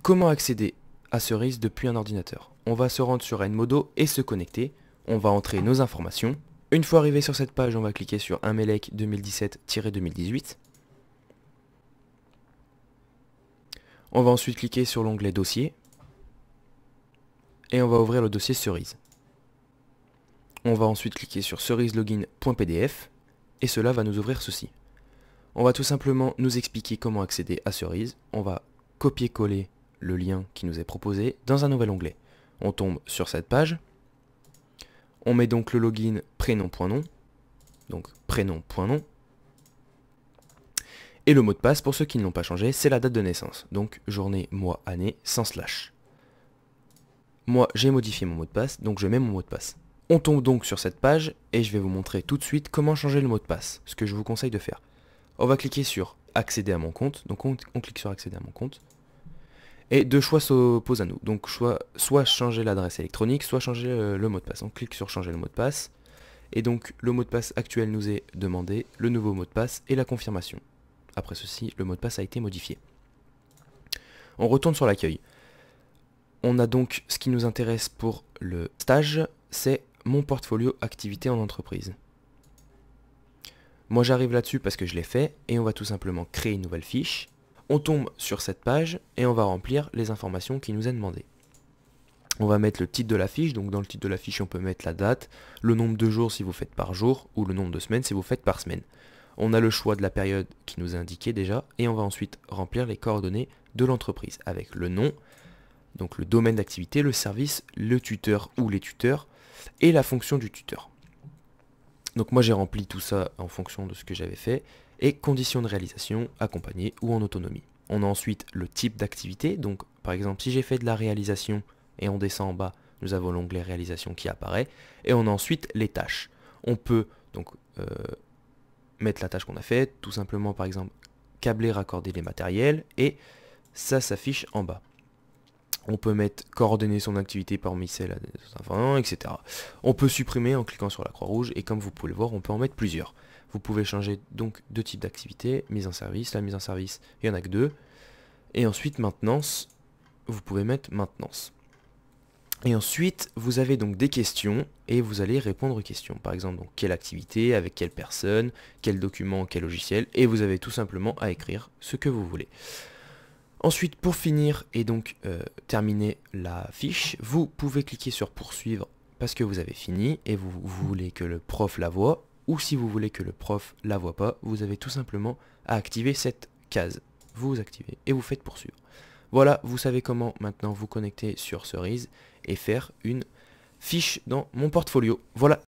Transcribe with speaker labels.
Speaker 1: Comment accéder à Cerise depuis un ordinateur? On va se rendre sur Edmodo et se connecter. On va entrer nos informations. Une fois arrivé sur cette page, on va cliquer sur Emelec 2017-2018. On va ensuite cliquer sur l'onglet Dossier. Et on va ouvrir le dossier Cerise. On va ensuite cliquer sur ceriselogin.pdf. Et cela va nous ouvrir ceci. On va tout simplement nous expliquer comment accéder à Cerise. On va copier-coller le lien qui nous est proposé dans un nouvel onglet. On tombe sur cette page. On met donc le login prénom.nom. Donc prénom.nom. Et le mot de passe, pour ceux qui ne l'ont pas changé, c'est la date de naissance. Donc journée, mois, année, sans slash. Moi, j'ai modifié mon mot de passe, donc je mets mon mot de passe. On tombe donc sur cette page et je vais vous montrer tout de suite comment changer le mot de passe, ce que je vous conseille de faire. On va cliquer sur accéder à mon compte, donc on clique sur accéder à mon compte. Et deux choix s'opposent à nous, donc soit changer l'adresse électronique, soit changer le mot de passe. On clique sur changer le mot de passe, et donc le mot de passe actuel nous est demandé, le nouveau mot de passe et la confirmation. Après ceci, le mot de passe a été modifié. On retourne sur l'accueil. On a donc ce qui nous intéresse pour le stage, c'est mon portfolio activité en entreprise. Moi j'arrive là-dessus parce que je l'ai fait et on va tout simplement créer une nouvelle fiche. On tombe sur cette page et on va remplir les informations qui nous est demandées. On va mettre le titre de la fiche, donc dans le titre de la fiche on peut mettre la date, le nombre de jours si vous faites par jour ou le nombre de semaines si vous faites par semaine. On a le choix de la période qui nous est indiquée déjà et on va ensuite remplir les coordonnées de l'entreprise avec le nom, donc le domaine d'activité, le service, le tuteur ou les tuteurs et la fonction du tuteur. Donc moi j'ai rempli tout ça en fonction de ce que j'avais fait et conditions de réalisation, accompagné ou en autonomie. On a ensuite le type d'activité, donc par exemple si j'ai fait de la réalisation et on descend en bas, nous avons l'onglet réalisation qui apparaît et on a ensuite les tâches. On peut donc mettre la tâche qu'on a faite, tout simplement par exemple câbler, raccorder les matériels et ça s'affiche en bas. On peut mettre coordonner son activité parmi celles à etc. On peut supprimer en cliquant sur la croix rouge et comme vous pouvez le voir, on peut en mettre plusieurs. Vous pouvez changer donc deux types d'activités, mise en service, la mise en service, il n'y en a que deux. Et ensuite maintenance, vous pouvez mettre maintenance. Et ensuite, vous avez donc des questions et vous allez répondre aux questions. Par exemple, donc, quelle activité, avec quelle personne, quel document, quel logiciel. Et vous avez tout simplement à écrire ce que vous voulez. Ensuite, pour finir et donc terminer la fiche, vous pouvez cliquer sur poursuivre parce que vous avez fini et vous voulez que le prof la voie. Ou si vous voulez que le prof la voie pas, vous avez tout simplement à activer cette case. Vous activez et vous faites poursuivre. Voilà, vous savez comment maintenant vous connecter sur Cerise et faire une fiche dans mon portfolio. Voilà.